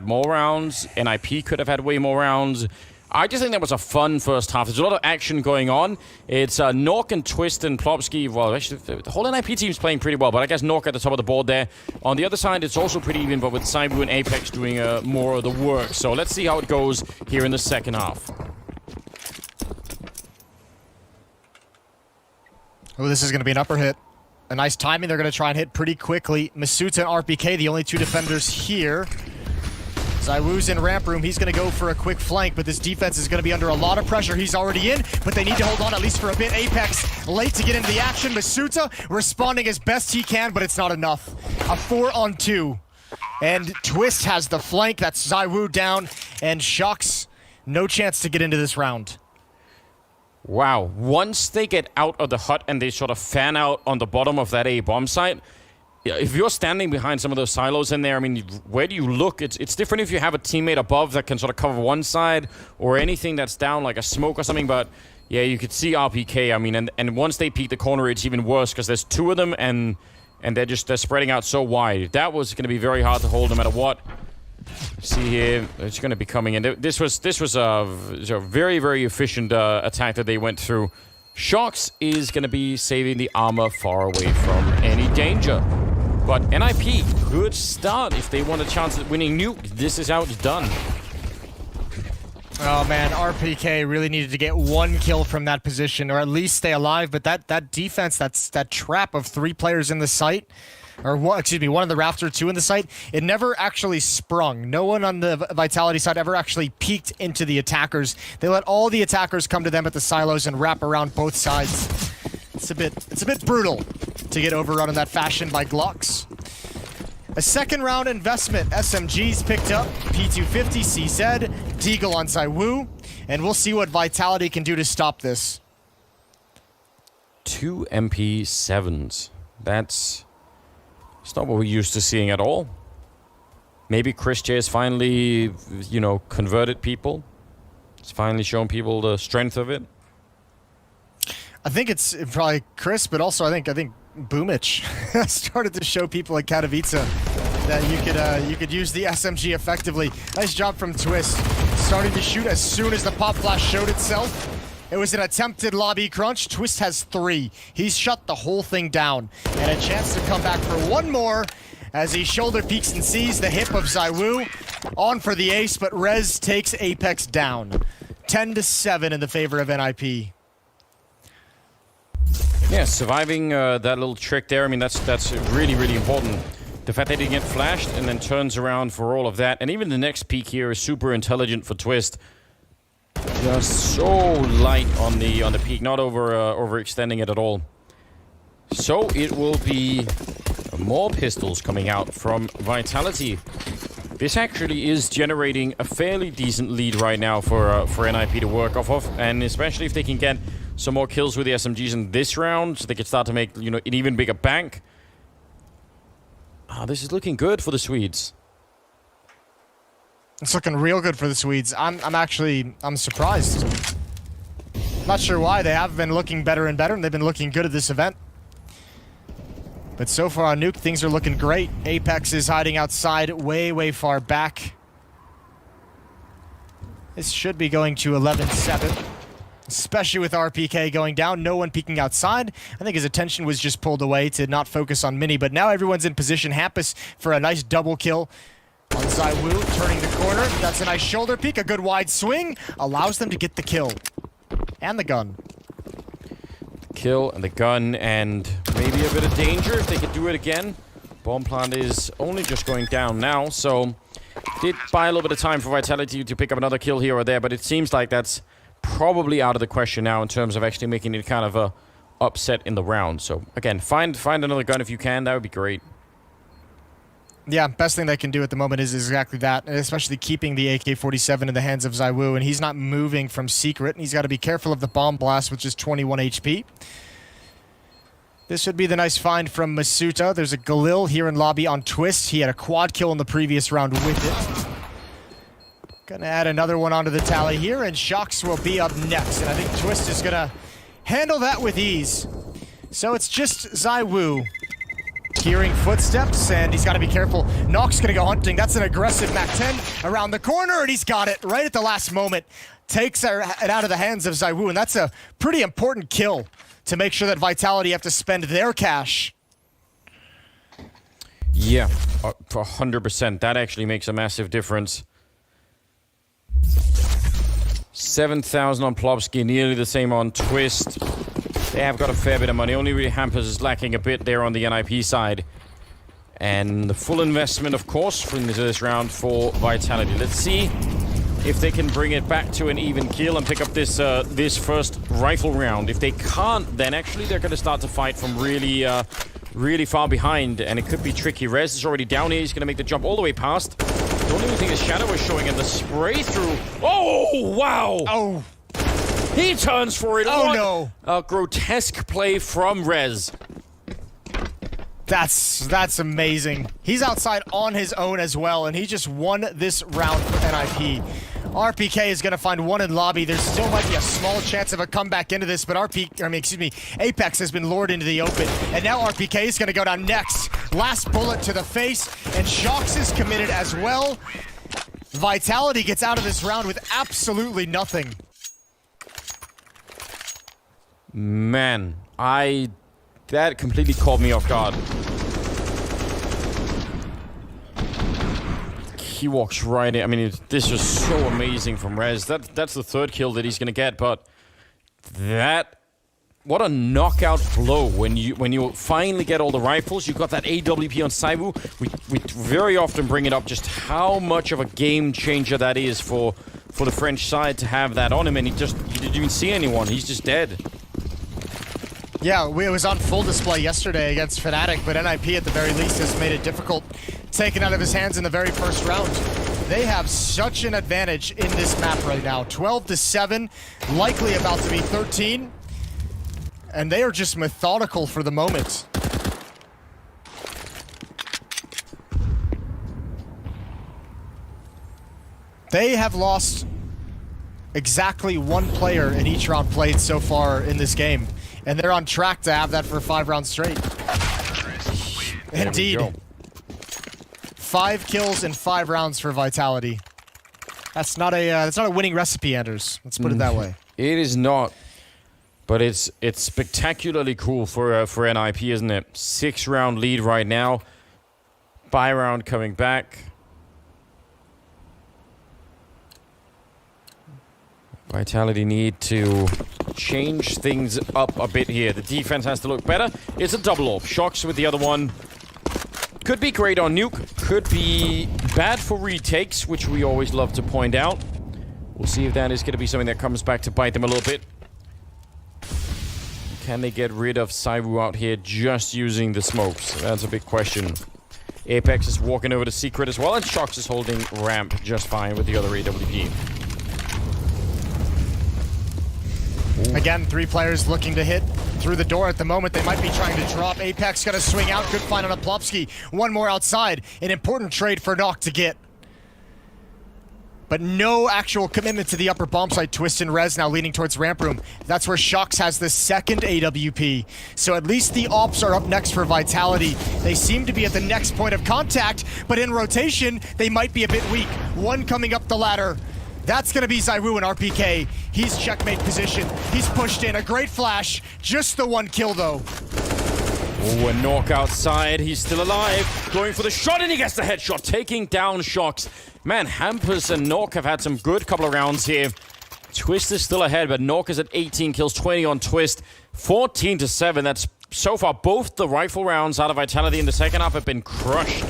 more rounds. NIP could have had way more rounds. I just think that was a fun first half. There's a lot of action going on. It's Nork and Twist and Plopsky. Well, actually, the whole NIP team's playing pretty well, but I guess Nork at the top of the board there. On the other side, it's also pretty even, but with Cybu and Apex doing more of the work. So let's see how it goes here in the second half. Oh, this is going to be an upper hit. A nice timing. They're going to try and hit pretty quickly. Masuta and RPK, the only two defenders here. ZywOo's in ramp room. He's going to go for a quick flank, but this defense is going to be under a lot of pressure. He's already in, but they need to hold on at least for a bit. Apex late to get into the action. Masuta responding as best he can, but it's not enough. A 4-on-2. And Twist has the flank. That's ZywOo down, and Shocks, no chance to get into this round. Wow. Once they get out of the hut and they sort of fan out on the bottom of that A bomb site, if you're standing behind some of those silos in there, I mean, where do you look? It's different if you have a teammate above that can sort of cover one side or anything that's down like a smoke or something, but yeah, you could see RPK. I mean, and once they peek the corner, it's even worse because there's two of them and they're spreading out so wide. That was going to be very hard to hold no matter what. See here, it's going to be coming in. This was a very, very efficient attack that they went through. Shocks is going to be saving the armor far away from any danger. But NIP, good start if they want a chance at winning Nuke. This is how it's done. Oh man, RPK really needed to get one kill from that position, or at least stay alive. But that defense, that trap of 3 players in the site, or one of the Raptor, 2 in the site, it never actually sprung. No one on the Vitality side ever actually peeked into the attackers. They let all the attackers come to them at the silos and wrap around both sides. It's a bit brutal to get overrun in that fashion by Glocks. A second round investment. SMG's picked up P250, CZ, Deagle on ZywOo, and we'll see what Vitality can do to stop this. 2 MP7s. That's not what we're used to seeing at all. Maybe Chris J has finally, converted people. It's finally shown people the strength of it. I think it's probably Chris, but also I think Boomich started to show people at Katowice that you could use the SMG effectively. Nice job from Twist, starting to shoot as soon as the pop flash showed itself. It was an attempted lobby crunch. Twist has 3. He's shut the whole thing down, and a chance to come back for one more as he shoulder peeks and sees the hip of ZywOo. On for the ace, but Rez takes Apex down. 10-7 in the favor of NIP. Yeah, surviving that little trick there, I mean, that's really, really important. The fact that he didn't get flashed and then turns around for all of that. And even the next peek here is super intelligent for Twist. Just so light on the peak, not overextending it at all. So it will be more pistols coming out from Vitality. This actually is generating a fairly decent lead right now for NIP to work off of, and especially if they can get some more kills with the SMGs in this round, so they can start to make an even bigger bank. This is looking good for the Swedes. It's looking real good for the Swedes. I'm surprised. Not sure why. They have been looking better and better, and they've been looking good at this event. But so far on Nuke, things are looking great. Apex is hiding outside way, way far back. This should be going to 11-7. Especially with RPK going down, no one peeking outside. I think his attention was just pulled away to not focus on Mini, but now everyone's in position. Hampus for a nice double kill on ZywOo, turning the corner. That's a nice shoulder peek, a good wide swing. Allows them to get the kill. And the gun. The kill and the gun, and maybe a bit of danger if they could do it again. Bomb plant is only just going down now, so did buy a little bit of time for Vitality to pick up another kill here or there, but it seems like that's probably out of the question now in terms of actually making it kind of a upset in the round. So again, find another gun if you can. That would be great. Yeah, best thing they can do at the moment is exactly that, and especially keeping the AK-47 in the hands of ZywOo, and he's not moving from secret, and he's got to be careful of the bomb blast, which is 21 HP. This should be the nice find from Masuta. There's a Galil here in lobby on Twist. He had a quad kill in the previous round with it. Gonna add another one onto the tally here, and Shocks will be up next, and I think Twist is gonna handle that with ease. So it's just ZywOo hearing footsteps, and he's got to be careful. Nox going to go hunting. That's an aggressive MAC-10 around the corner, and he's got it right at the last moment. Takes it out of the hands of ZywOo, and that's a pretty important kill to make sure that Vitality have to spend their cash. Yeah, 100%. That actually makes a massive difference. 7,000 on Plopsky, nearly the same on Twist. They have got a fair bit of money. Only really Hampers is lacking a bit there on the NIP side. And the full investment, of course, into this round for Vitality. Let's see if they can bring it back to an even keel and pick up this this first rifle round. If they can't, then actually they're going to start to fight from really far behind, and it could be tricky. Rez is already down here. He's going to make the jump all the way past. The only thing is Shadow is showing in the spray through. Oh, wow! Oh. He turns for it. Oh, what no. A grotesque play from Rez. That's amazing. He's outside on his own as well, and he just won this round for NIP. RPK is going to find one in lobby. There still might be a small chance of a comeback into this, but Apex has been lured into the open, and now RPK is going to go down next. Last bullet to the face, and Shox is committed as well. Vitality gets out of this round with absolutely nothing. Man, that completely caught me off guard. He walks right in. I mean, this is so amazing from Rez. That's the third kill that he's going to get, but what a knockout blow when you finally get all the rifles. You got that AWP on ZywOo. We very often bring it up just how much of a game changer that is for the French side to have that on him, and he didn't even see anyone. He's just dead. Yeah, it was on full display yesterday against Fnatic, but NIP at the very least has made it difficult, taken out of his hands in the very first round. They have such an advantage in this map right now. 12-7, likely about to be 13. And they are just methodical for the moment. They have lost exactly one player in each round played so far in this game. And they're on track to have that for 5 rounds straight. Indeed. 5 kills in 5 rounds for Vitality. That's not a winning recipe, Anders. Let's put it that way. It is not. But it's spectacularly cool for NIP, isn't it? 6-round lead right now. Buy round coming back. Vitality need to change things up a bit here. The defense has to look better. It's a double off. Shox with the other one. Could be great on nuke. Could be bad for retakes, which we always love to point out. We'll see if that is going to be something that comes back to bite them a little bit. Can they get rid of ZywOo out here just using the smokes? That's a big question. Apex is walking over to Secret as well, and Shox is holding ramp just fine with the other AWP. Again, 3 players looking to hit through the door at the moment. They might be trying to drop. Apex gonna swing out. Good find on a Plopsky. One more outside. An important trade for Nock to get. But no actual commitment to the upper bomb site. Twist and Rez now leaning towards ramp room. That's where Shox has the second AWP. So at least the ops are up next for Vitality. They seem to be at the next point of contact, but in rotation, they might be a bit weak. One coming up the ladder. That's going to be ZywOo and RPK. He's checkmate position. He's pushed in. A great flash. Just the 1 kill, though. Oh, a knock outside. He's still alive. Going for the shot, and he gets the headshot. Taking down Shox. Man, Hampers and Nork have had some good couple of rounds here. Twist is still ahead, but Nork is at 18 kills, 20 on Twist. 14-7. That's so far both the rifle rounds out of Vitality in the second half have been crushed.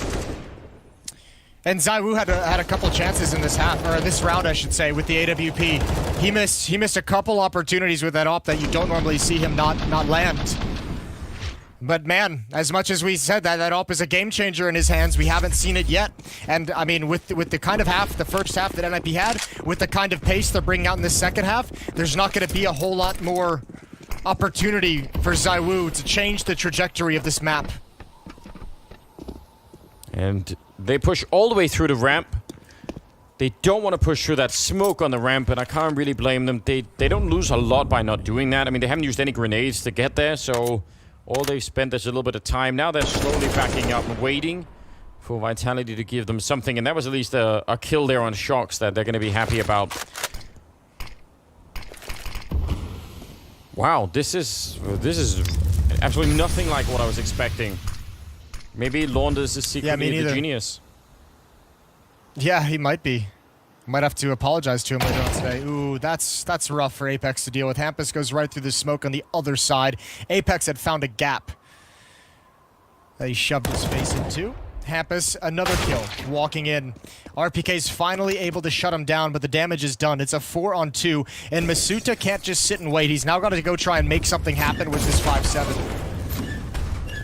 And ZywOo had a couple chances in this half, or this round, I should say, with the AWP. He missed a couple opportunities with that op that you don't normally see him not land. But man, as much as we said that op is a game changer in his hands, we haven't seen it yet. And I mean, with the kind of the first half that NIP had, with the kind of pace they're bringing out in the second half, there's not going to be a whole lot more opportunity for ZywOo to change the trajectory of this map. And they push all the way through the ramp. They don't want to push through that smoke on the ramp, and I can't really blame them. They don't lose a lot by not doing that. I mean, they haven't used any grenades to get there, so All they've spent is a little bit of time. Now they're slowly backing up and waiting for Vitality to give them something. And that was at least a kill there on Shocks that they're going to be happy about. Wow, this is absolutely nothing like what I was expecting. Maybe Launders is secretly the genius. Yeah, he might be. Might have to apologize to him later on today. Ooh, that's rough for Apex to deal with. Hampus goes right through the smoke on the other side. Apex had found a gap that he shoved his face into. Hampus, another kill, walking in. RPK's finally able to shut him down, but the damage is done. It's a 4-on-2, and Masuta can't just sit and wait. He's now got to go try and make something happen with this 5-7.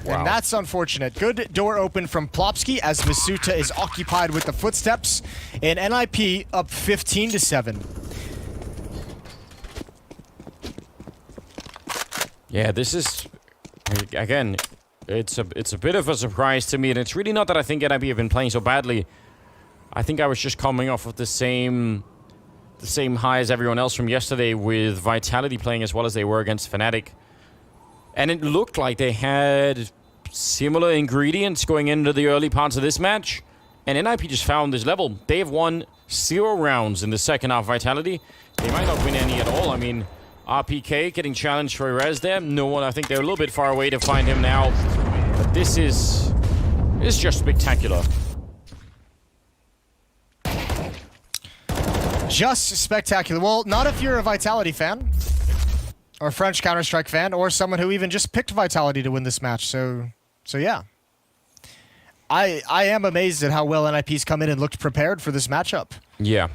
Wow. And that's unfortunate. Good door open from Plopsky as Masuta is occupied with the footsteps. And NIP up 15-7. Yeah, this is, again, it's a bit of a surprise to me. And it's really not that I think NIP have been playing so badly. I think I was just coming off of the same high as everyone else from yesterday with Vitality playing as well as they were against Fnatic. And it looked like they had similar ingredients going into the early parts of this match. And NIP just found this level. They have won 0 rounds in the second half Vitality. They might not win any at all. I mean, RPK getting challenged for Res there. No one, I think they're a little bit far away to find him now. But this is just spectacular. Just spectacular. Well, not if you're a Vitality fan. Or French Counter-Strike fan, or someone who even just picked Vitality to win this match. So yeah. I am amazed at how well NIP's come in and looked prepared for this matchup. Yeah.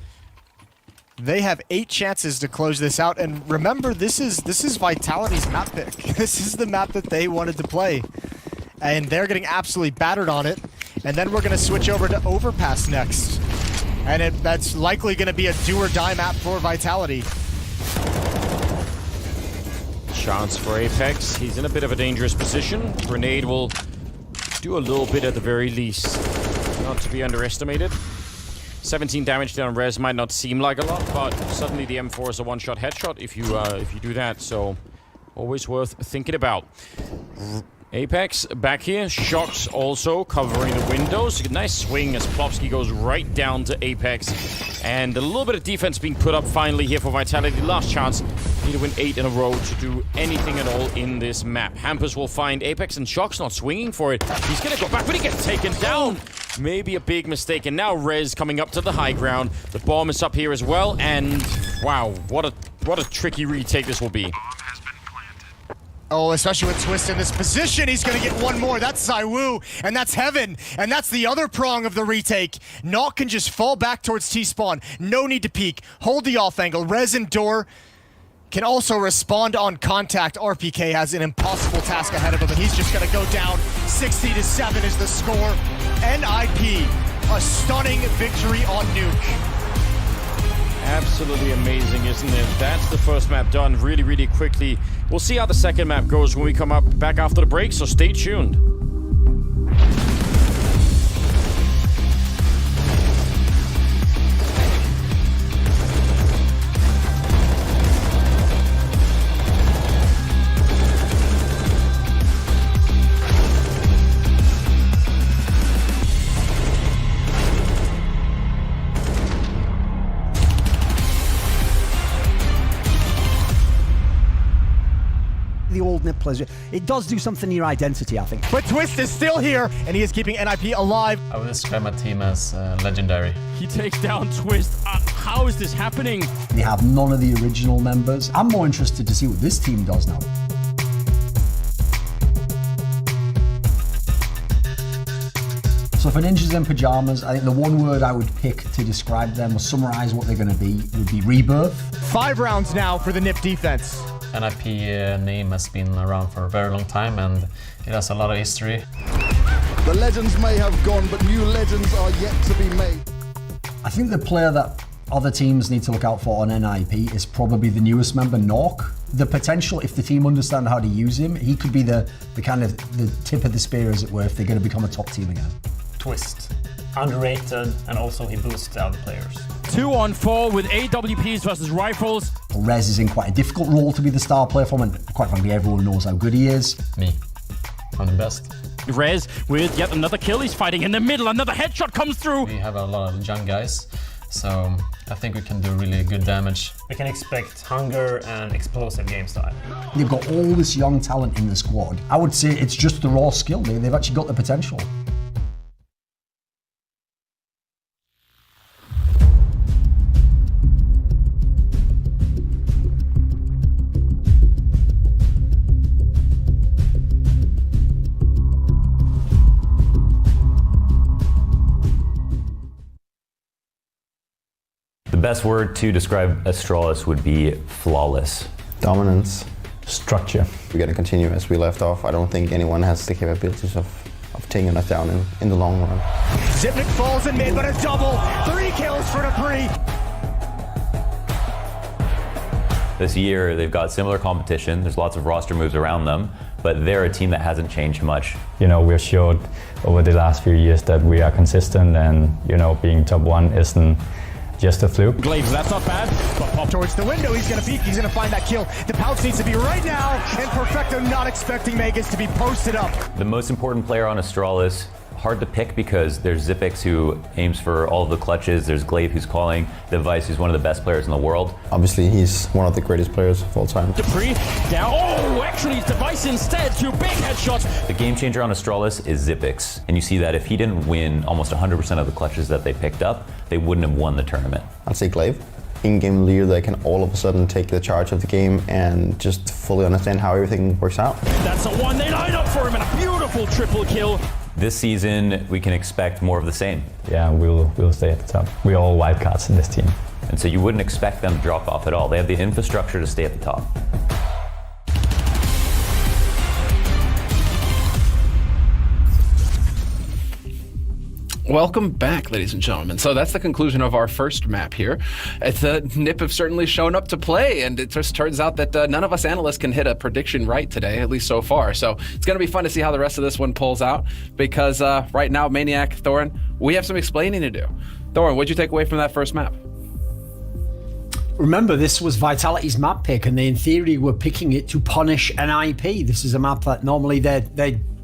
They have 8 chances to close this out, and remember, this is Vitality's map pick. This is the map that they wanted to play. And they're getting absolutely battered on it. And then we're going to switch over to Overpass next. And that's likely going to be a do-or-die map for Vitality. Chance for Apex. He's in a bit of a dangerous position. Grenade will do a little bit at the very least. Not to be underestimated. 17 damage there on Res might not seem like a lot, but suddenly the M4 is a one-shot headshot if you do that. So always worth thinking about. Apex back here. Shocks also covering the windows. A nice swing as Plopsky goes right down to Apex. And a little bit of defense being put up finally here for Vitality. Last chance. Need to win 8 in a row to do anything at all in this map. Hampus will find Apex, and Shocks not swinging for it. He's going to go back, but he gets taken down. Maybe a big mistake. And now Rez coming up to the high ground. The bomb is up here as well. And wow, what a tricky retake this will be. Oh, especially with Twist in this position, he's going to get one more. That's Zywoo, and that's Heaven, and that's the other prong of the retake. Naut can just fall back towards T-spawn. No need to peek. Hold the off angle. Rez and Door can also respond on contact. RPK has an impossible task ahead of him, and he's just going to go down. 60-7 is the score. NIP, a stunning victory on Nuke. Absolutely amazing, isn't it? That's the first map done really, really quickly. We'll see how the second map goes when we come up back after the break, so stay tuned. The old nip pleasure. It does do something to your identity, I think. But Twist is still here, and he is keeping NIP alive. I would describe my team as legendary. He takes down Twist. How is this happening? They have none of the original members. I'm more interested to see what this team does now. So for Ninjas in Pajamas, I think the one word I would pick to describe them or summarize what they're going to be would be rebirth. 5 rounds now for the NIP defense. NIP name has been around for a very long time and it has a lot of history. The legends may have gone, but new legends are yet to be made. I think the player that other teams need to look out for on NIP is probably the newest member, Nork. The potential, if the team understand how to use him, he could be the kind of the tip of the spear, as it were, if they're going to become a top team again. Twist. Underrated, and also he boosts the other players. 2-on-4 with AWPs versus rifles. Rez is in quite a difficult role to be the star player for him, and quite frankly, everyone knows how good he is. Me. from the best. Rez with yet another kill. He's fighting in the middle. Another headshot comes through. We have a lot of young guys, so I think we can do really good damage. We can expect hunger and explosive game style. They've got all this young talent in the squad. I would say it's just the raw skill. They've actually got the potential. The best word to describe Astralis would be flawless. Dominance. Structure. We're going to continue as we left off. I don't think anyone has the capabilities of taking us down in the long run. Zipnik falls in mid, but a double. 3 kills for Dupree. This year, they've got similar competition. There's lots of roster moves around them, but they're a team that hasn't changed much. You know, we've showed over the last few years that we are consistent, and, you know, being top 1 isn't just a fluke. Glaives, that's not bad. But pop Towards the window, he's going to peek, he's going to find that kill. The pounce needs to be right now, and Perfecto not expecting Megas to be posted up. The most important player on Astralis, hard to pick because there's Zipix who aims for all of the clutches, there's Glaive who's calling, Device who's one of the best players in the world. Obviously, he's one of the greatest players of all time. Dupree down. Oh, actually, it's Device instead. 2 big headshots. The game changer on Astralis is Zipix, and you see that if he didn't win almost 100% of the clutches that they picked up, they wouldn't have won the tournament. I'd say Glaive. In-game leader that can all of a sudden take the charge of the game and just fully understand how everything works out. That's a one. They line up for him, and a beautiful triple kill. This season, we can expect more of the same. Yeah, we'll stay at the top. We're all wildcards in this team. And so you wouldn't expect them to drop off at all. They have the infrastructure to stay at the top. Welcome back, ladies and gentlemen. So that's the conclusion of our first map here. NiP have certainly shown up to play, and it just turns out that none of us analysts can hit a prediction right today, at least so far. So it's going to be fun to see how the rest of this one pulls out, because right now, Maniac, Thorin, we have some explaining to do. Thorin, what'd you take away from that first map? Remember, this was Vitality's map pick, and they, in theory, were picking it to punish an IP. This is a map that normally they're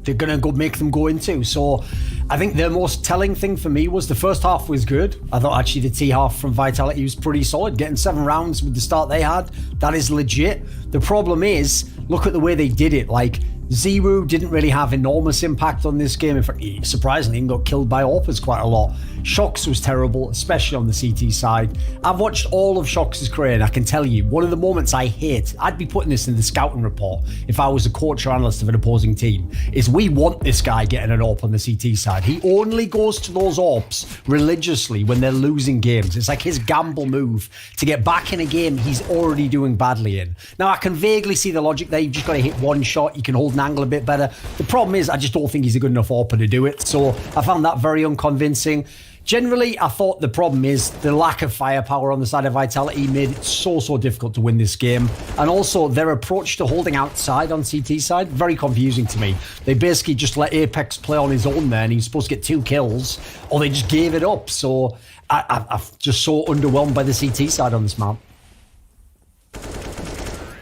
going to go make them go into. So I think the most telling thing for me was the first half was good. I thought actually the T half from Vitality was pretty solid. Getting 7 rounds with the start they had, that is legit. The problem is, look at the way they did it. Like, Zero didn't really have enormous impact on this game. In fact, he surprisingly got killed by AWPers quite a lot. Shox was terrible, especially on the CT side. I've watched all of Shox's career, and I can tell you, one of the moments I hate, I'd be putting this in the scouting report if I was a coach or analyst of an opposing team, is we want this guy getting an AWP on the CT side. He only goes to those AWPs religiously when they're losing games. It's like his gamble move to get back in a game he's already doing badly in. Now, I can vaguely see the logic there. You've just got to hit one shot. You can hold an angle a bit better. The problem is, I just don't think he's a good enough AWPer to do it. So I found that very unconvincing. Generally, I thought the problem is the lack of firepower on the side of Vitality made it so difficult to win this game. And also, their approach to holding outside on CT side, very confusing to me. They basically just let Apex play on his own there, and he was supposed to get 2 kills, or they just gave it up. So I'm just so underwhelmed by the CT side on this map.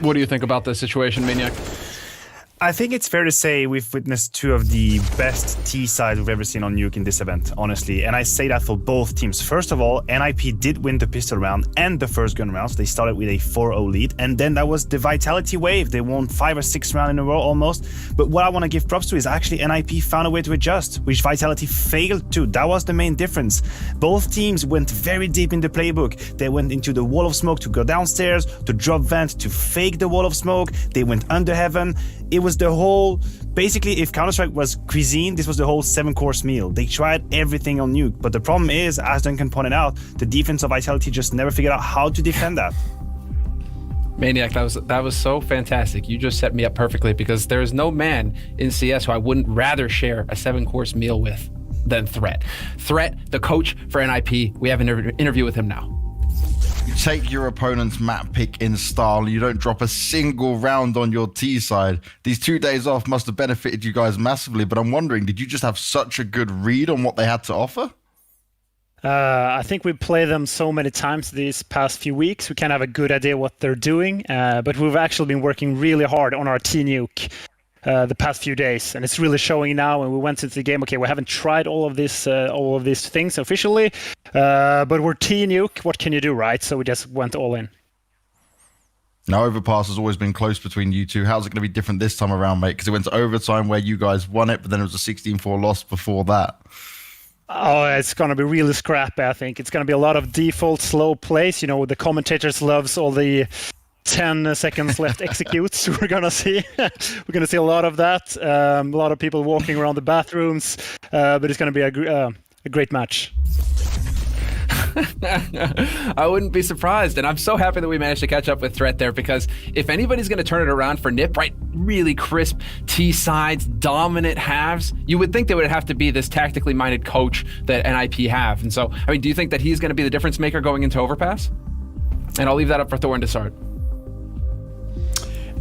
What do you think about this situation, Maniac? I think it's fair to say we've witnessed 2 of the best T sides we've ever seen on Nuke in this event, honestly. And I say that for both teams. First of all, NIP did win the pistol round and the first gun round. So they started with a 4-0 lead. And then that was the Vitality wave. They won 5 or 6 rounds in a row almost. But what I want to give props to is actually NIP found a way to adjust, which Vitality failed to. That was the main difference. Both teams went very deep in the playbook. They went into the wall of smoke to go downstairs, to drop vent, to fake the wall of smoke. They went under heaven. It was the whole, basically, if Counter-Strike was cuisine, this was the whole 7-course meal. They tried everything on Nuke, but the problem is, as Duncan pointed out, the defense of Vitality just never figured out how to defend that. Maniac, that was so fantastic. You just set me up perfectly, because there is no man in CS who I wouldn't rather share a 7-course meal with than Threat. Threat, the coach for NIP, we have an interview with him now. You take your opponent's map pick in style, you don't drop a single round on your T side. These 2 days off must have benefited you guys massively, but I'm wondering, did you just have such a good read on what they had to offer? I think we play them so many times these past few weeks. We kind of have a good idea what they're doing, but we've actually been working really hard on our T-Nuke. the past few days, and it's really showing now. And we went into the game. Okay, we haven't tried all of these things officially, but we're T-Nuke. What can you do, right? So we just went all in. Now, Overpass has always been close between you two. How's it going to be different this time around, mate? Because it went to overtime where you guys won it, but then it was a 16-4 loss before that. Oh, it's going to be really scrappy, I think. It's going to be a lot of default slow plays. You know, the commentators loves all the 10 seconds left executes. We're going to see a lot of that. A lot of people walking around the bathrooms, but it's going to be a great match. I wouldn't be surprised, and I'm so happy that we managed to catch up with Threat there, because if anybody's going to turn it around for NiP, right, really crisp T-sides, dominant halves, you would think they would have to be this tactically minded coach that NIP have. And so, I mean, do you think that he's going to be the difference maker going into Overpass? And I'll leave that up for Thorin to start.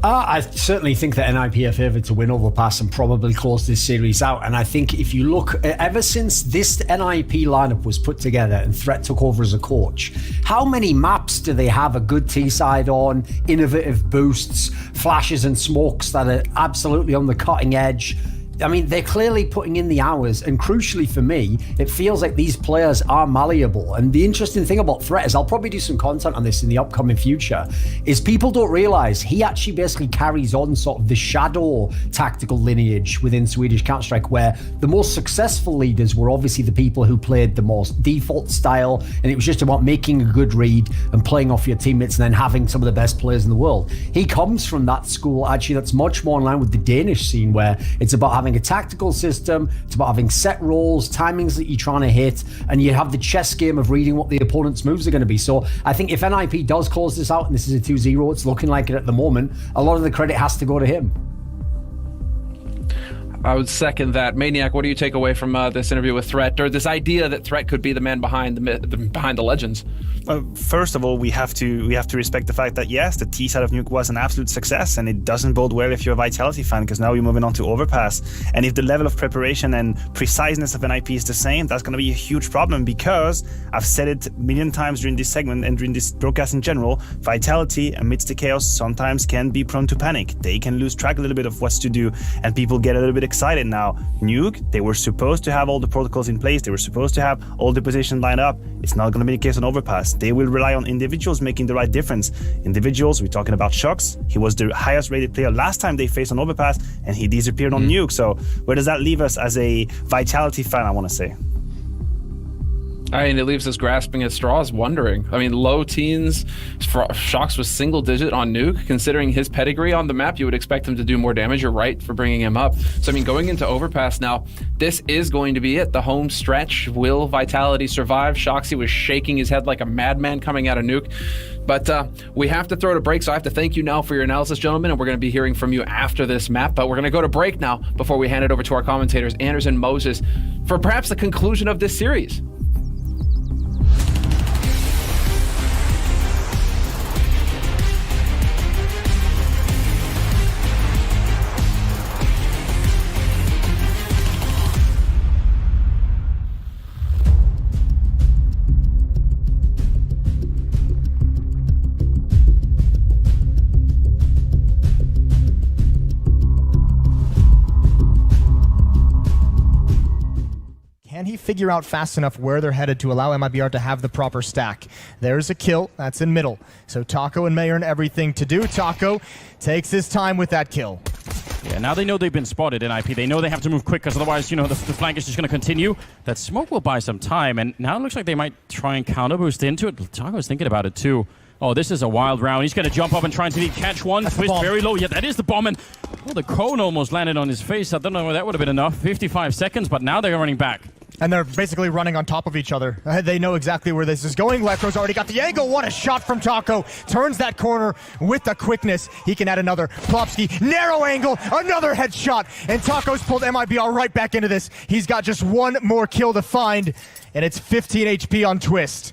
I certainly think that NIP are favoured to win Overpass and probably close this series out. And I think if you look, ever since this NIP lineup was put together and Threat took over as a coach, how many maps do they have a good T-side on, innovative boosts, flashes and smokes that are absolutely on the cutting edge? I mean, they're clearly putting in the hours, and crucially for me, it feels like these players are malleable. And the interesting thing about Threat is, I'll probably do some content on this in the upcoming future, is people don't realize he actually basically carries on sort of the shadow tactical lineage within Swedish Counter-Strike, where the most successful leaders were obviously the people who played the most default style, and it was just about making a good read and playing off your teammates and then having some of the best players in the world. He comes from that school, actually, that's much more in line with the Danish scene, where it's about having a tactical system, it's about having set roles, timings that you're trying to hit, and you have the chess game of reading what the opponent's moves are going to be. So I think if NIP does close this out, and this is a 2-0, it's looking like it at the moment, a lot of the credit has to go to him. I would second that. Maniac, what do you take away from this interview with Threat, or this idea that Threat could be the man behind the legends? First of all, we have to respect the fact that yes, the T side of Nuke was an absolute success, and it doesn't bode well if you're a Vitality fan, because now you're moving on to Overpass. And if the level of preparation and preciseness of NIP is the same, that's going to be a huge problem, because I've said it a million times during this segment and during this broadcast in general, Vitality amidst the chaos sometimes can be prone to panic. They can lose track a little bit of what's to do, and people get a little bit excited. Now, Nuke, they were supposed to have all the protocols in place, they were supposed to have all the positions lined up. It's not going to be the case on Overpass. They will rely on individuals making the right difference. Individuals, we're talking about Shox. He was the highest rated player last time they faced on Overpass, and he disappeared on Nuke. So where does that leave us as a Vitality fan, I want to say? I mean, it leaves us grasping at straws, wondering. I mean, low teens, Shox was single digit on Nuke. Considering his pedigree on the map, you would expect him to do more damage. You're right for bringing him up. So, I mean, going into Overpass now, this is going to be it. The home stretch. Will Vitality survive? Shoxy was shaking his head like a madman coming out of Nuke. But we have to throw to break, so I have to thank you now for your analysis, gentlemen, and we're going to be hearing from you after this map. But we're going to go to break now before we hand it over to our commentators, Anders and Moses, for perhaps the conclusion of this series. Can he figure out fast enough where they're headed to allow MIBR to have the proper stack? There's a kill. That's in middle. So Taco and Mayor and everything to do. Taco takes his time with that kill. Yeah, now they know they've been spotted in IP. They know they have to move quick, because otherwise, you know, the flank is just going to continue. That smoke will buy some time, and now it looks like they might try and counter boost into it. Taco's thinking about it too. Oh, this is a wild round. He's going to jump up and try and see if he catch one. That's Twist very low. Yeah, that is the bomb. And oh, the cone almost landed on his face. I don't know if that would have been enough. 55 seconds, but now they're running back. And they're basically running on top of each other. They know exactly where this is going. Lecro's already got the angle. What a shot from Taco. Turns that corner with the quickness. He can add another. Plopsky, narrow angle, another headshot. And Taco's pulled MIBR right back into this. He's got just one more kill to find, and it's 15 HP on Twist.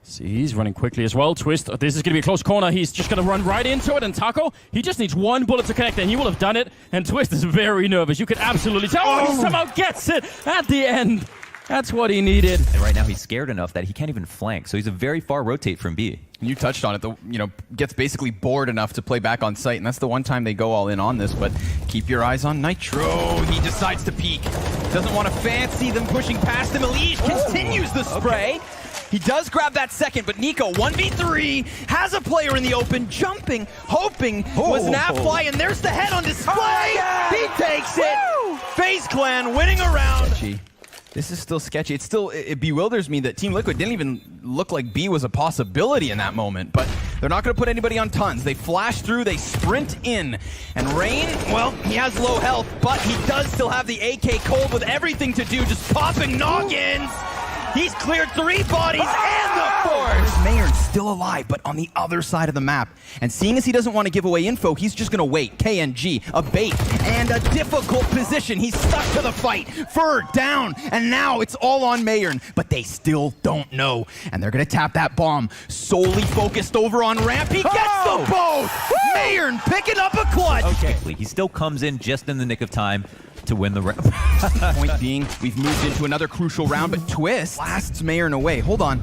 See, he's running quickly as well. Twist, this is going to be a close corner. He's just going to run right into it. And Taco, he just needs one bullet to connect, and he will have done it. And Twist is very nervous. You can absolutely tell. Oh, he somehow gets it at the end. That's what he needed. And right now he's scared enough that he can't even flank. So he's a very far rotate from B. you touched on it, gets basically bored enough to play back on site, and that's the one time they go all in on this, but keep your eyes on Nitro. He decides to peek. Doesn't want to fancy them pushing past him. Elige continues the spray. Okay. He does grab that second, but Nico, 1v3, has a player in the open, jumping, hoping, was an fly, and there's the head on display! He takes it! FaZe Clan winning a round! Sketchy. This is still sketchy. It bewilders me that Team Liquid didn't even look like B was a possibility in that moment, but they're not going to put anybody on tons. They flash through, they sprint in, and Rain, well, he has low health, but he does still have the AK cold with everything to do, just popping noggins! He's cleared 3 bodies and the 4th! Mayern's still alive, but on the other side of the map. And seeing as he doesn't want to give away info, he's just going to wait. KNG, a bait, and a difficult position. He's stuck to the fight. Fur down, and now it's all on Mayern. But they still don't know. And they're going to tap that bomb. Solely focused over on ramp. He gets them both! Mayern picking up a clutch! Okay. He still comes in just in the nick of time to win the round. Point being, we've moved into another crucial round, but Twist blasts Mayern away. Hold on.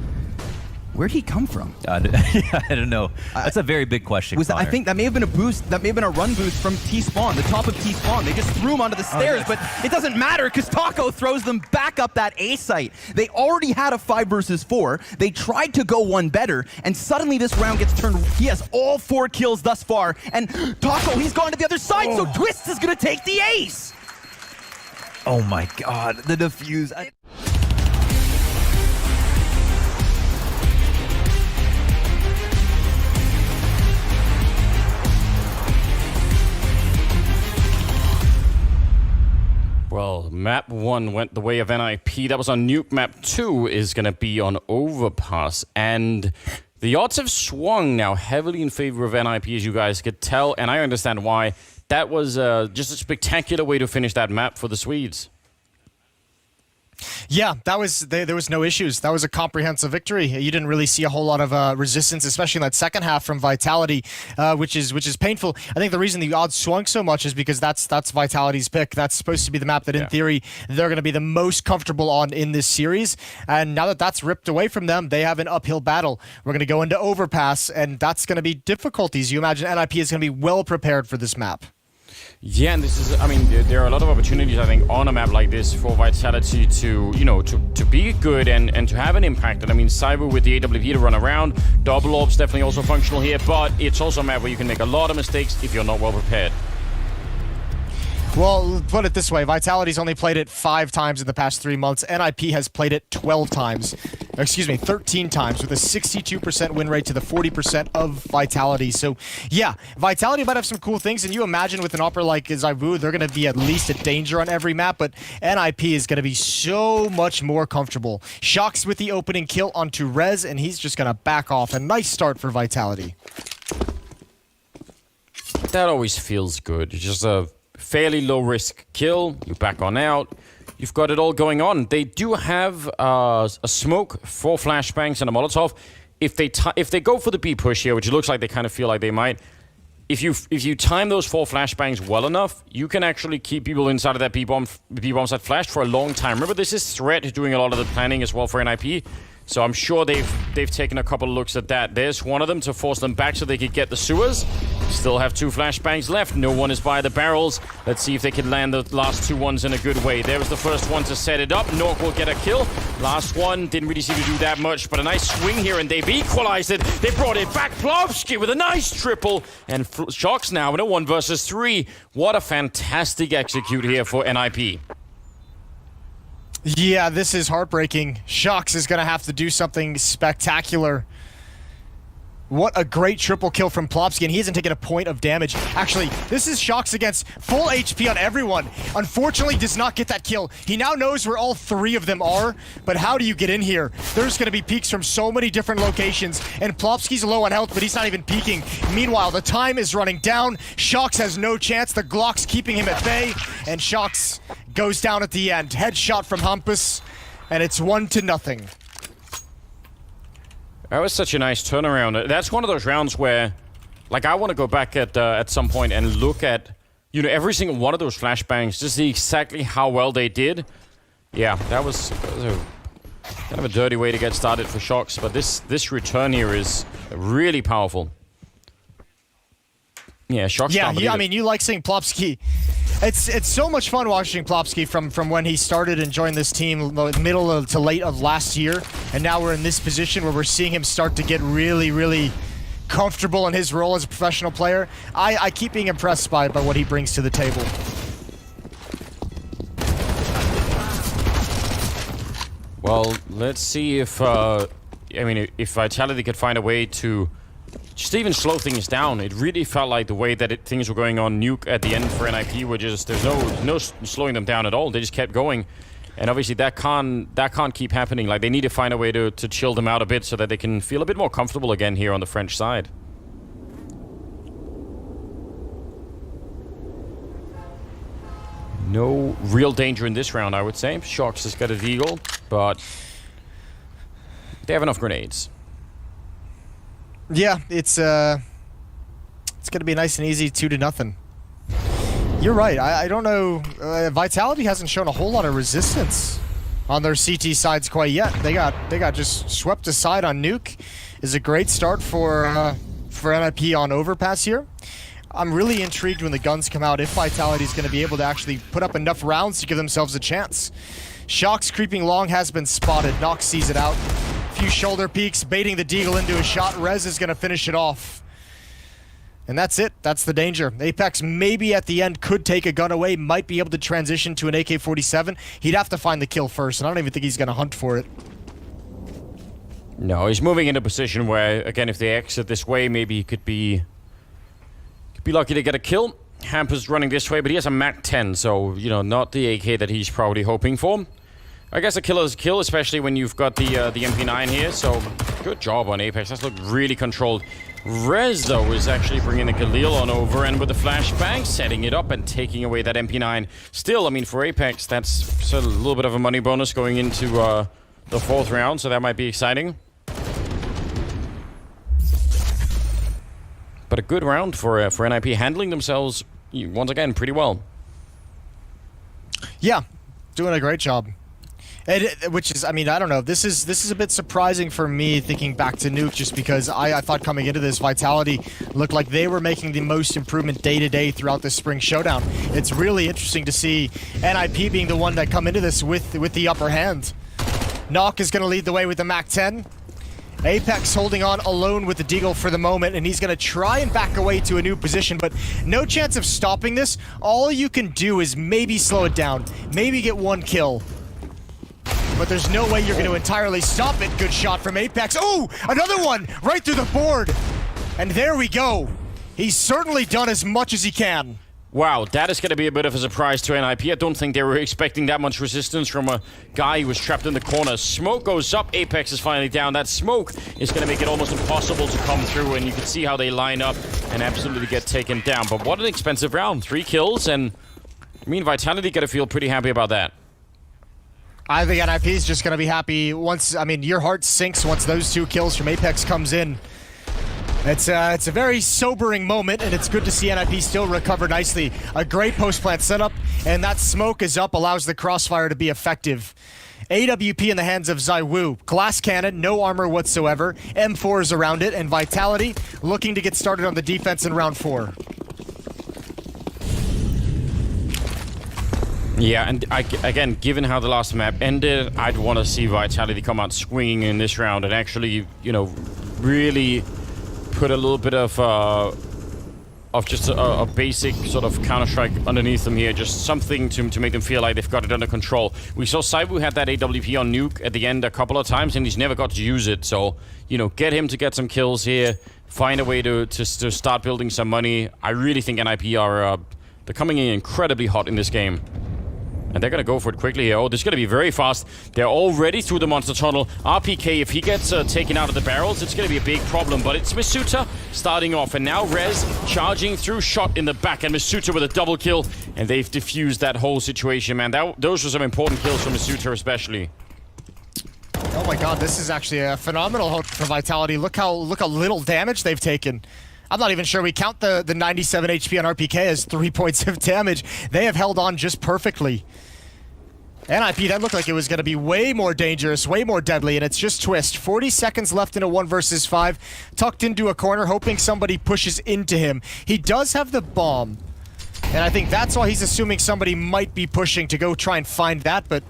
Where'd he come from? I don't know. That's a very big question. I think that may have been a boost. That may have been a run boost from T-Spawn, the top of T-Spawn. They just threw him onto the stairs, but it doesn't matter because Taco throws them back up that A site. They already had a 5 versus 4. They tried to go one better, and suddenly this round gets turned. He has all 4 kills thus far, and Taco, he's gone to the other side, so Twist is going to take the ace. Oh my god, the defuse. Well, map 1 went the way of NIP. That was on Nuke. Map 2 is going to be on Overpass. And the odds have swung now heavily in favor of NIP, as you guys could tell. And I understand why. That was just a spectacular way to finish that map for the Swedes. Yeah, there was no issues. That was a comprehensive victory. You didn't really see a whole lot of resistance, especially in that second half from Vitality, which is painful. I think the reason the odds swung so much is because that's Vitality's pick. That's supposed to be the map that, in theory, they're going to be the most comfortable on in this series. And now that that's ripped away from them, they have an uphill battle. We're going to go into Overpass, and that's going to be difficulties. You imagine NIP is going to be well prepared for this map. Yeah, and this is, I mean, there are a lot of opportunities, I think, on a map like this for Vitality to, to be good and to have an impact. And I mean, Cyber with the AWP to run around, Double Orb's definitely also functional here, but it's also a map where you can make a lot of mistakes if you're not well prepared. Well, put it this way, Vitality's only played it 5 times in the past 3 months. NIP has played it 12 times. Excuse me, 13 times with a 62% win rate to the 40% of Vitality. So, yeah, Vitality might have some cool things, and you imagine with an opera like Zyvu, they're going to be at least a danger on every map, but NIP is going to be so much more comfortable. Shocks with the opening kill onto Rez, and he's just going to back off. A nice start for Vitality. That always feels good. It's just a fairly low-risk kill. You back on out. You've got it all going on. They do have a smoke, 4 flashbangs, and a Molotov. If they go for the B push here, which it looks like they kind of feel like they might, if you time those 4 flashbangs well enough, you can actually keep people inside of that B bomb site flashed for a long time. Remember, this is Threat doing a lot of the planning as well for NIP. So I'm sure they've taken a couple of looks at that. There's one of them to force them back so they could get the sewers. Still have 2 flashbangs left. No one is by the barrels. Let's see if they can land the last 2 ones in a good way. There was the first one to set it up. Nork will get a kill. Last one didn't really seem to do that much, but a nice swing here, and they've equalized it. They brought it back. Plovsky with a nice triple, and Shocks now in a 1 versus 3. What a fantastic execute here for NIP. Yeah, this is heartbreaking. Shocks is going to have to do something spectacular. What a great triple kill from Plopsky, and he hasn't taken a point of damage. Actually, this is Shocks against full HP on everyone. Unfortunately, does not get that kill. He now knows where all 3 of them are, but how do you get in here? There's going to be peaks from so many different locations, and Plopsky's low on health, but he's not even peeking. Meanwhile, the time is running down. Shocks has no chance. The Glock's keeping him at bay, and Shocks goes down at the end. Headshot from Hampus, and it's 1-0. That was such a nice turnaround. That's one of those rounds where, like, I want to go back at some point and look at, every single one of those flashbangs, just see exactly how well they did. Yeah, that was Kind of a dirty way to get started for Shocks, but this return here is really powerful. Yeah, Shocks. Yeah, I mean, you like seeing Plopsky. It's so much fun watching Plopsky from when he started and joined this team middle to late of last year, and now we're in this position where we're seeing him start to get really, really comfortable in his role as a professional player. I keep being impressed by what he brings to the table. Well, let's see if if Vitality could find a way to just even slow things down. It really felt like the way that things were going on Nuke at the end for NIP were just, there's no slowing them down at all. They just kept going. And obviously that can't keep happening. Like, they need to find a way to chill them out a bit so that they can feel a bit more comfortable again here on the French side. No real danger in this round, I would say. Shocks has got a deagle, but they have enough grenades. Yeah, it's gonna be nice and easy, 2-0. You're right. I don't know. Vitality hasn't shown a whole lot of resistance on their CT sides quite yet. They got just swept aside on Nuke. Is a great start for NIP on Overpass here. I'm really intrigued when the guns come out if Vitality is going to be able to actually put up enough rounds to give themselves a chance. Shocks creeping long has been spotted. Nox sees it out. Few shoulder peeks, baiting the deagle into a shot. Rez is going to finish it off. And that's it. That's the danger. Apex maybe at the end could take a gun away, might be able to transition to an AK-47. He'd have to find the kill first, and I don't even think he's going to hunt for it. No, he's moving in a position where, again, if they exit this way, maybe he could be lucky to get a kill. Hamper's running this way, but he has a Mac 10, so, not the AK that he's probably hoping for. I guess a kill is a kill, especially when you've got the MP9 here, so good job on Apex. That's looked really controlled. Rez, though, is actually bringing the Galil on over, and with the flashbang, setting it up and taking away that MP9. Still, I mean, for Apex, that's a little bit of a money bonus going into the 4th round, so that might be exciting. But a good round for NIP, handling themselves, once again, pretty well. Yeah, doing a great job. Which is, I mean, I don't know. This is a bit surprising for me thinking back to Nuke, just because I thought coming into this, Vitality looked like they were making the most improvement day to day throughout the spring showdown. It's really interesting to see NIP being the one that come into this with the upper hand. Nock is going to lead the way with the Mac 10. Apex holding on alone with the deagle for the moment, and he's going to try and back away to a new position, but no chance of stopping this. All you can do is maybe slow it down, maybe get one kill. But there's no way you're going to entirely stop it. Good shot from Apex. Oh, another one right through the board. And there we go. He's certainly done as much as he can. Wow, that is going to be a bit of a surprise to NIP. I don't think they were expecting that much resistance from a guy who was trapped in the corner. Smoke goes up, Apex is finally down. That smoke is going to make it almost impossible to come through, and you can see how they line up and absolutely get taken down. But what an expensive round. 3 kills, and I mean, Vitality got to feel pretty happy about that. I think NIP is just going to be happy once, I mean, your heart sinks once those 2 kills from Apex comes in. It's a very sobering moment, and it's good to see NIP still recover nicely. A great post-plant setup, and that smoke is up, allows the crossfire to be effective. AWP in the hands of Zaiwu. Glass cannon, no armor whatsoever. M4s around it, and Vitality looking to get started on the defense in round 4. Yeah, and again, given how the last map ended, I'd want to see Vitality come out swinging in this round and actually, really put a little bit of just a basic sort of counter-strike underneath them here, just something to make them feel like they've got it under control. We saw Saibu had that AWP on Nuke at the end a couple of times, and he's never got to use it, so, get him to get some kills here, find a way to start building some money. I really think NIP are they're coming in incredibly hot in this game. And they're going to go for it quickly here. Oh, this is going to be very fast. They're already through the monster tunnel. RPK, if he gets taken out of the barrels, it's going to be a big problem. But it's Masuta starting off. And now Rez charging through, shot in the back. And Masuta with a double kill. And they've diffused that whole situation, man. Those were some important kills from Masuta especially. Oh my god, this is actually a phenomenal hook for Vitality. Look how little damage they've taken. I'm not even sure we count the 97 HP on RPK as 3 points of damage. They have held on just perfectly. NIP, that looked like it was going to be way more dangerous, way more deadly, and it's just Twist. 40 seconds left in a 1 versus 5. Tucked into a corner, hoping somebody pushes into him. He does have the bomb, and I think that's why he's assuming somebody might be pushing to go try and find that, but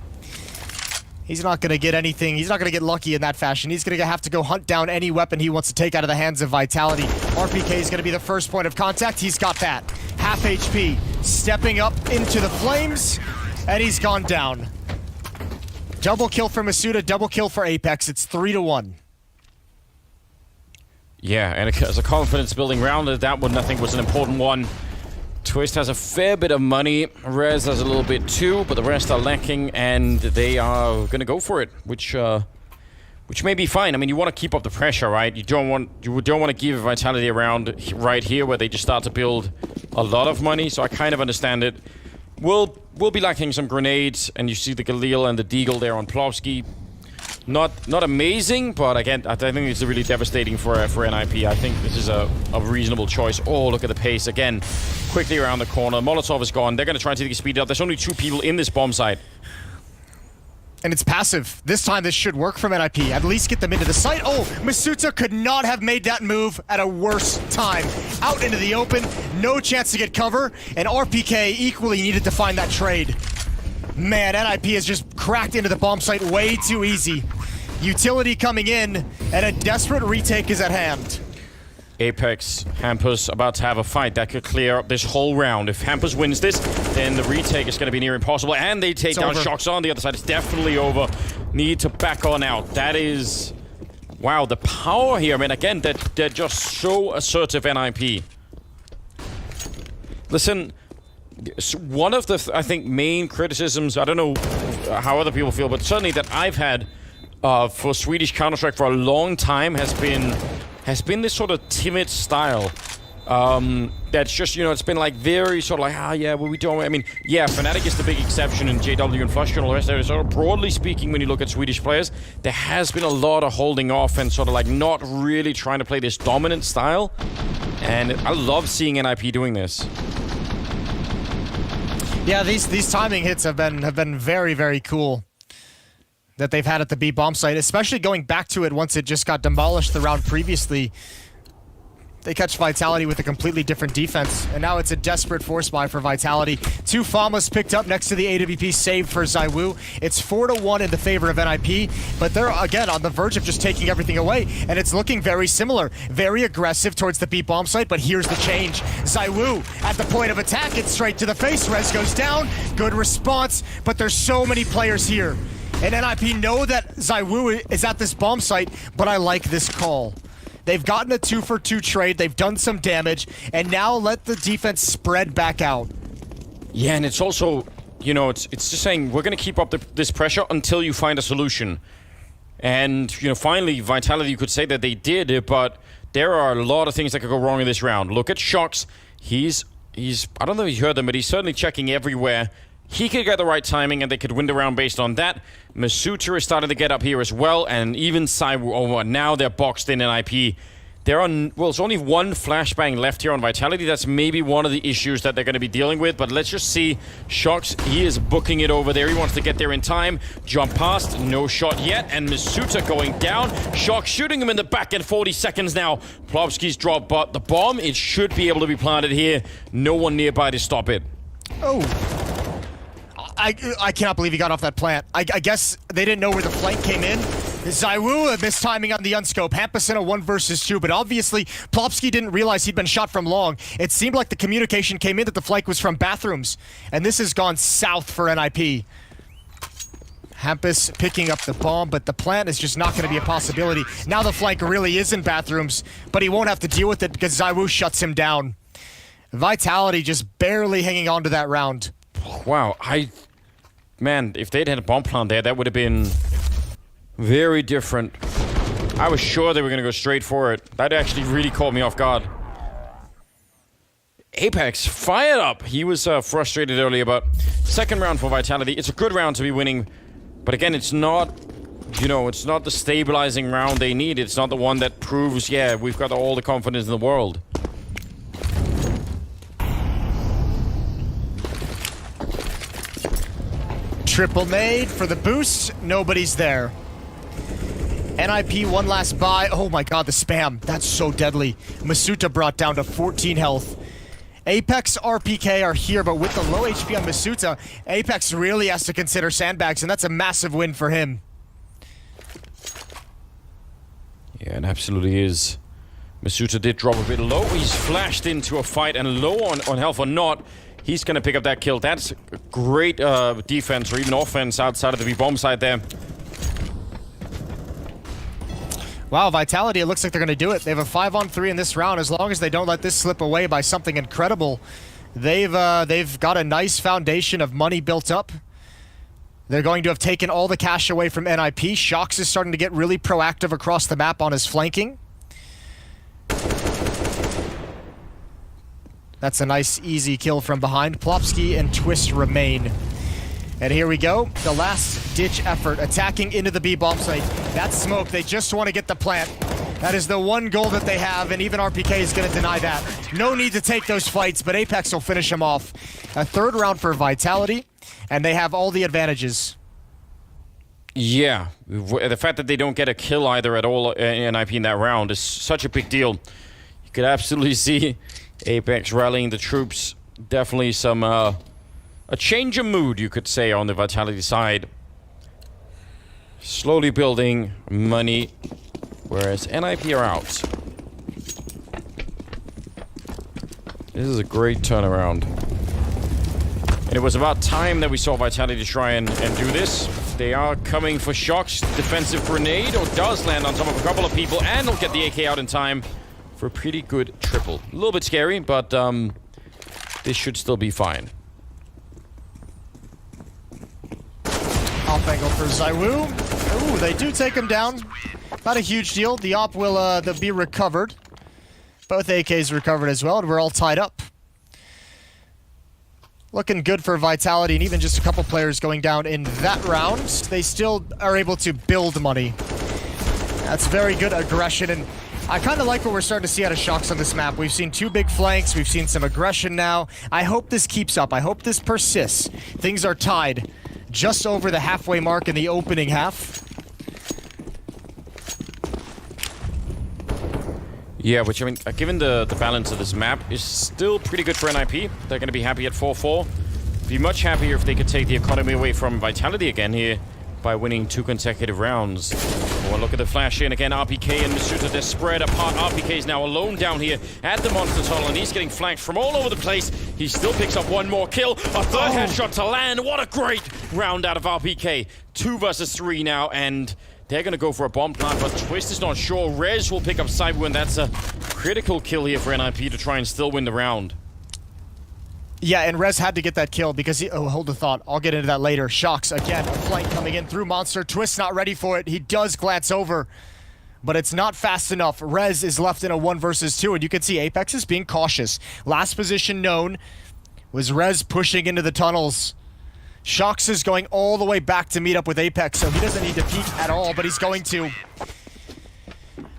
he's not going to get anything. He's not going to get lucky in that fashion. He's going to have to go hunt down any weapon he wants to take out of the hands of Vitality. RPK is going to be the first point of contact. He's got that. Half HP, stepping up into the flames, and he's gone down. Double kill for Masuda, double kill for Apex. It's 3-1. Yeah, and as a confidence-building round, that one I think was an important one. Twist has a fair bit of money. Rez has a little bit too, but the rest are lacking, and they are going to go for it, which may be fine. I mean, you want to keep up the pressure, right? You don't want to give Vitality a round right here where they just start to build a lot of money. So I kind of understand it. We'll be lacking some grenades, and you see the Galil and the Deagle there on Plovsky. Not amazing, but again, I think it's really devastating for NIP. I think this is a reasonable choice. Oh, look at the pace again. Quickly around the corner. Molotov is gone. They're going to try to take a speed up. There's only 2 people in this bomb site. And it's passive. This time this should work from NIP. At least get them into the site. Oh, Masuta could not have made that move at a worse time. Out into the open, no chance to get cover, and RPK equally needed to find that trade. Man, NIP has just cracked into the bomb site way too easy. Utility coming in, and a desperate retake is at hand. Apex, Hampus about to have a fight that could clear up this whole round. If Hampus wins this, then the retake is going to be near impossible, and they take down Shox on the other side. It's definitely over. Need to back on out. That is... Wow, the power here. I mean, again, they're just so assertive, NIP. Listen, one of the, I think, main criticisms, I don't know how other people feel, but certainly that I've had for Swedish Counter-Strike for a long time has been this sort of timid style. That's just, you know, it's been like very sort of like, yeah, well, we don't, I mean, yeah, Fnatic is the big exception in JW and Flush and all the rest of it. So broadly speaking, when you look at Swedish players, there has been a lot of holding off and sort of like not really trying to play this dominant style. And I love seeing NIP doing this. Yeah, these timing hits have been very, very cool that they've had at the B bomb site, especially going back to it once it just got demolished the round previously. They catch Vitality with a completely different defense, and now it's a desperate force buy for Vitality. 2 Famas picked up next to the AWP save for ZywOo. It's 4-1 in the favor of NIP, but they're, again, on the verge of just taking everything away, and it's looking very similar. Very aggressive towards the B bomb site, but here's the change. ZywOo at the point of attack, it's straight to the face. Rez goes down, good response, but there's so many players here. And NIP know that ZywOo is at this bomb site, but I like this call. They've gotten a 2-for-2 trade, they've done some damage, and now let the defense spread back out. Yeah, and it's also, you know, it's just saying we're going to keep up this pressure until you find a solution. And, you know, finally, Vitality, you could say that they did, but there are a lot of things that could go wrong in this round. Look at Shox. He's I don't know if you heard them, but he's certainly checking everywhere. He could get the right timing, and they could win the round based on that. Masuta is starting to get up here as well, and even ZywOo over. Now they're boxed in IP. There are, well, there's only one flashbang left here on Vitality. That's maybe one of the issues that they're going to be dealing with, but let's just see. Shox, he is booking it over there. He wants to get there in time. Jump past, no shot yet, and Masuta going down. Shox shooting him in the back in 40 seconds now. Plovsky's dropped, but the bomb, it should be able to be planted here. No one nearby to stop it. Oh. I cannot believe he got off that plant. I guess they didn't know where the flank came in. ZywOo mistiming on the unscope. Hampus in a 1 versus 2, but obviously Plovsky didn't realize he'd been shot from long. It seemed like the communication came in that the flank was from bathrooms, and this has gone south for NIP. Hampus picking up the bomb, but the plant is just not going to be a possibility. Now the flank really is in bathrooms, but he won't have to deal with it because ZywOo shuts him down. Vitality just barely hanging on to that round. Wow, man, if they'd had a bomb plant there, that would have been very different. I was sure they were going to go straight for it. That actually really caught me off guard. Apex fired up. He was frustrated earlier, but second round for Vitality. It's a good round to be winning, but again, it's not, you know, it's not the stabilizing round they need. It's not the one that proves, yeah, we've got all the confidence in the world. Triple nade for the boost. Nobody's there. NIP one last buy. Oh my god, the spam. That's so deadly. Masuta brought down to 14 health. Apex RPK are here, but with the low HP on Masuta, Apex really has to consider sandbags, and that's a massive win for him. Yeah, it absolutely is. Masuta did drop a bit low. He's flashed into a fight, and low on health or not, he's going to pick up that kill. That's great defense or even offense outside of the B-bomb side there. Wow, Vitality, it looks like they're going to do it. They have a 5-on-3 in this round. As long as they don't let this slip away by something incredible, they've got a nice foundation of money built up. They're going to have taken all the cash away from NIP. Shox is starting to get really proactive across the map on his flanking. That's a nice, easy kill from behind. Plopsky and Twist remain. And here we go, the last-ditch effort, attacking into the B-bomb site. That smoke, they just want to get the plant. That is the one goal that they have, and even RPK is going to deny that. No need to take those fights, but Apex will finish him off. A third round for Vitality, and they have all the advantages. Yeah, the fact that they don't get a kill either at all in NIP in that round is such a big deal. You could absolutely see Apex rallying the troops. Definitely some... a change of mood, you could say, on the Vitality side. Slowly building money, whereas NIP are out. This is a great turnaround. And it was about time that we saw Vitality try and do this. They are coming for Shox. Defensive grenade, or does land on top of a couple of people, and will get the AK out in time for a pretty good triple. A little bit scary, but this should still be fine. Op angle for ZywOo. Ooh, they do take him down. Not a huge deal. The op will be recovered. Both AKs recovered as well, and we're all tied up. Looking good for Vitality, and even just a couple players going down in that round. They still are able to build money. That's very good aggression, and I kind of like what we're starting to see out of Shox on this map. We've seen two big flanks. We've seen some aggression now. I hope this keeps up. I hope this persists. Things are tied just over the halfway mark in the opening half. Yeah, which, I mean, given the balance of this map, is still pretty good for NIP. They're going to be happy at 4-4. Be much happier if they could take the economy away from Vitality again here by winning 2 consecutive rounds. Oh, look at the flash in again. RPK and Masuta, they're spread apart. RPK is now alone down here at the monster tunnel, and he's getting flanked from all over the place. He still picks up one more kill. A third headshot to land. What a great round out of RPK. 2 versus 3 now, and they're going to go for a bomb plant, but Twist is not sure. Rez will pick up ZywOo, and that's a critical kill here for NIP to try and still win the round. Yeah, and Rez had to get that kill because he... Oh, hold the thought. I'll get into that later. Shox, again, a flank coming in through Monster. Twist not ready for it. He does glance over, but it's not fast enough. Rez is left in a 1 versus 2, and you can see Apex is being cautious. Last position known was Rez pushing into the tunnels. Shox is going all the way back to meet up with Apex, so he doesn't need to peek at all, but he's going to.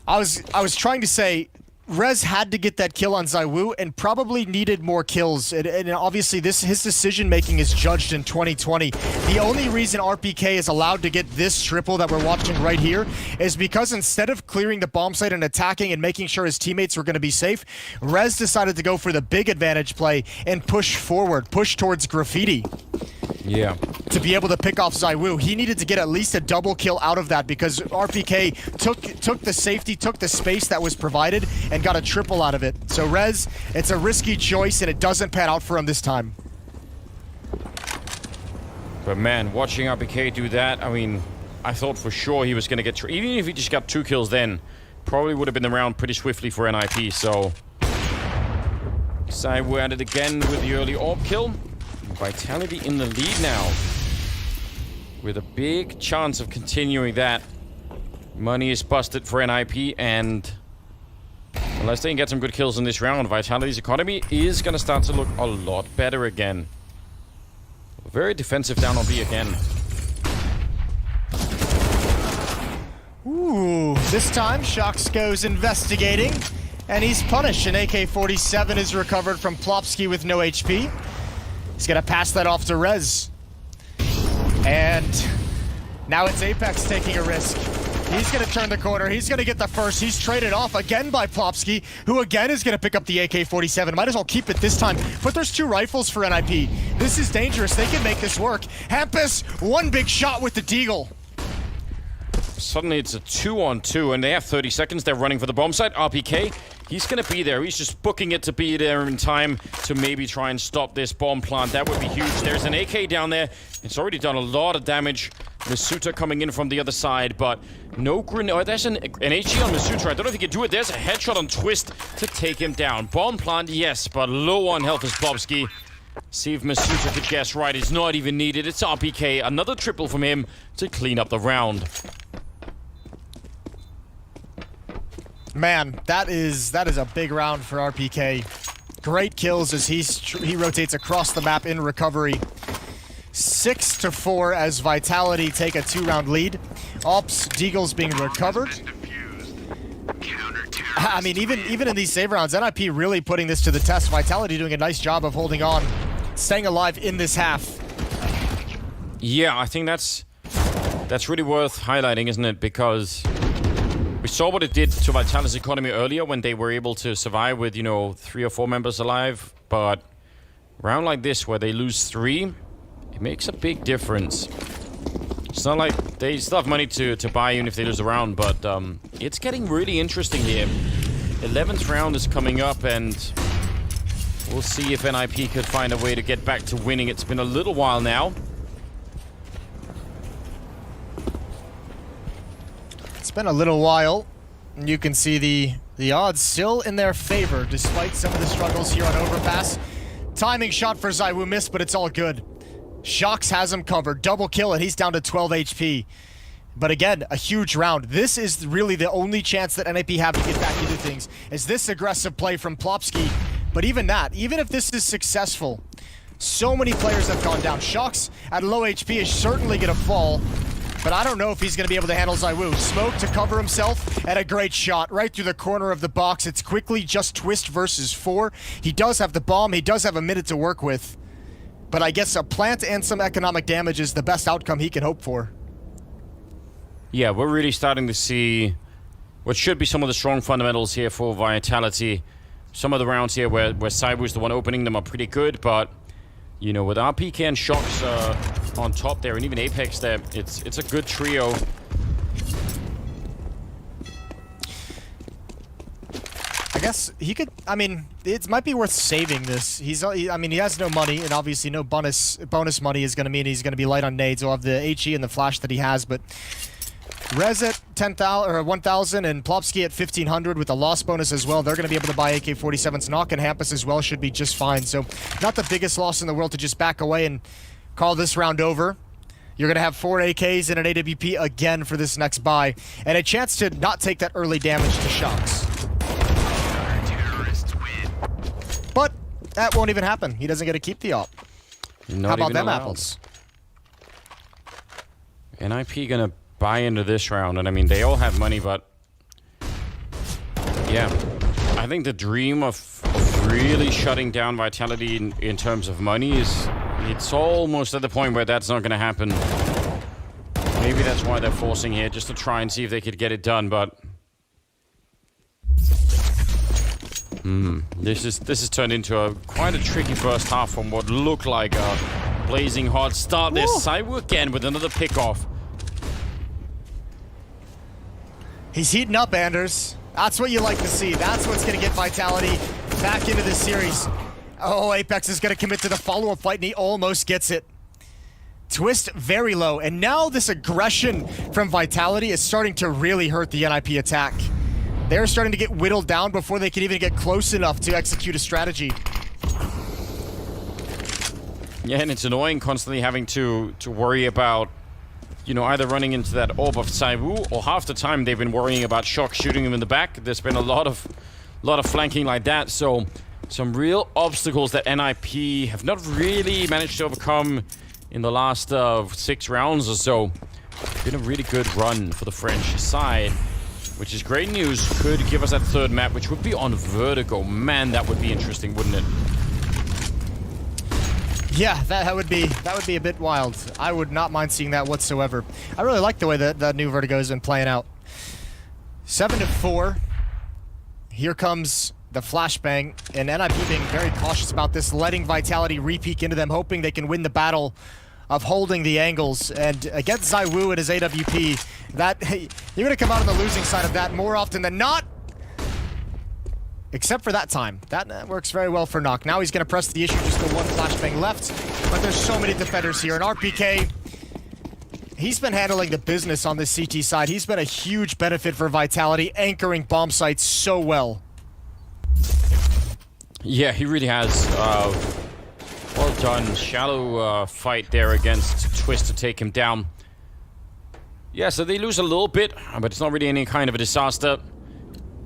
I was trying to say... Rez had to get that kill on ZywOo and probably needed more kills. And obviously, his decision-making is judged in 2020. The only reason RPK is allowed to get this triple that we're watching right here is because instead of clearing the bomb site and attacking and making sure his teammates were going to be safe, Rez decided to go for the big advantage play and push forward, push towards Graffiti. Yeah. To be able to pick off ZywOo. He needed to get at least a double kill out of that because RPK took the safety, took the space that was provided, and got a triple out of it. So Rez, it's a risky choice, and it doesn't pan out for him this time. But man, watching RPK do that, I mean, I thought for sure he was going to get... Even if he just got 2 kills then, probably would have been the round pretty swiftly for NIP, so... ZywOo at it again with the early AWP kill. Vitality in the lead now, with a big chance of continuing that. Money is busted for NIP, and unless they can get some good kills in this round, Vitality's economy is going to start to look a lot better again. Very defensive down on B again. Ooh, this time Shox goes investigating, and he's punished. An AK-47 is recovered from Plopsky with no HP. He's gonna pass that off to Rez. And now it's Apex taking a risk. He's going to turn the corner. He's going to get the first. He's traded off again by Plopsky, who again is going to pick up the AK-47. Might as well keep it this time. But there's 2 rifles for NIP. This is dangerous. They can make this work. Hampus, one big shot with the Deagle. Suddenly it's a 2-on-2, and they have 30 seconds. They're running for the bomb site. RPK, he's going to be there. He's just booking it to be there in time to maybe try and stop this bomb plant. That would be huge. There's an AK down there. It's already done a lot of damage. Masuta coming in from the other side, but no grenade. Oh, there's an HE on Masuta. I don't know if he can do it. There's a headshot on Twist to take him down. Bomb plant, yes, but low on health is Plopsky. See if Masuta could guess right. It's not even needed. It's RPK. Another triple from him to clean up the round. Man, that is a big round for RPK. Great kills as he rotates across the map in recovery. 6-4 as Vitality take a 2-round lead. Ops, Deagle's being recovered. I mean, even in these save rounds, NIP really putting this to the test. Vitality doing a nice job of holding on, staying alive in this half. Yeah, I think that's really worth highlighting, isn't it? Because we saw what it did to Vitality's economy earlier when they were able to survive with, 3 or 4 members alive. But a round like this where they lose 3, it makes a big difference. It's not like they still have money to buy even if they lose a round, but it's getting really interesting here. 11th round is coming up, and we'll see if NIP could find a way to get back to winning. It's been a little while now. It's been a little while. You can see the odds still in their favor, despite some of the struggles here on Overpass. Timing shot for ZywOo missed, but it's all good. Shox has him covered. Double kill, and he's down to 12 HP. But again, a huge round. This is really the only chance that NIP have to get back into things, is this aggressive play from Plopsky. But even that, even if this is successful, so many players have gone down. Shox at low HP is certainly going to fall, but I don't know if he's going to be able to handle ZywOo. Smoke to cover himself, and a great shot right through the corner of the box. It's quickly just Twist versus 4. He does have the bomb. He does have a minute to work with. But I guess a plant and some economic damage is the best outcome he can hope for. Yeah, we're really starting to see what should be some of the strong fundamentals here for Vitality. Some of the rounds here where ZywOo's the one opening them are pretty good, but with RPK and Shox on top there, and even Apex there, it's a good trio. I guess he could, it might be worth saving this. He has no money, and obviously no bonus money is going to mean he's going to be light on nades. He'll have the HE and the flash that he has, but Rez at 10,000 or 1,000 and Plopsky at 1,500 with the loss bonus as well. They're going to be able to buy AK-47s. Nock and Hampus as well should be just fine. So not the biggest loss in the world to just back away and call this round over. You're going to have 4 AKs and an AWP again for this next buy, and a chance to not take that early damage to Shox. But that won't even happen. He doesn't get to keep the op. How about them apples? NIP going to buy into this round, and they all have money, but yeah, I think the dream of really shutting down Vitality in terms of money it's almost at the point where that's not going to happen. Maybe that's why they're forcing here, just to try and see if they could get it done, but this has turned into quite a tricky first half from what looked like a blazing hot start. There's ZywOo again with another pick-off. He's heating up, Anders. That's what you like to see. That's what's going to get Vitality back into this series. Oh, Apex is going to commit to the follow-up fight, and he almost gets it. Twist very low, and now this aggression from Vitality is starting to really hurt the NIP attack. They're starting to get whittled down before they can even get close enough to execute a strategy. Yeah, and it's annoying constantly having to worry about either running into that orb of ZywOo, or half the time they've been worrying about Shox shooting him in the back. There's been a lot of flanking like that, so some real obstacles that NIP have not really managed to overcome in the last 6 rounds or so. It's been a really good run for the French side, which is great news. Could give us that 3rd map, which would be on Vertigo. Man, that would be interesting, wouldn't it? Yeah, that would be a bit wild. I would not mind seeing that whatsoever. I really like the way that new Vertigo has been playing out. 7-4. Here comes the flashbang, and NIP being very cautious about this, letting Vitality re-peek into them, hoping they can win the battle of holding the angles. And against ZywOo and his AWP, you're going to come out on the losing side of that more often than not. Except for that time. That works very well for Nock. Now he's going to press the issue, just the one flashbang left. But there's so many defenders here. And RPK, he's been handling the business on this CT side. He's been a huge benefit for Vitality, anchoring bomb sites so well. Yeah, he really has. Well done. Shallow fight there against Twist to take him down. Yeah, so they lose a little bit, but it's not really any kind of a disaster.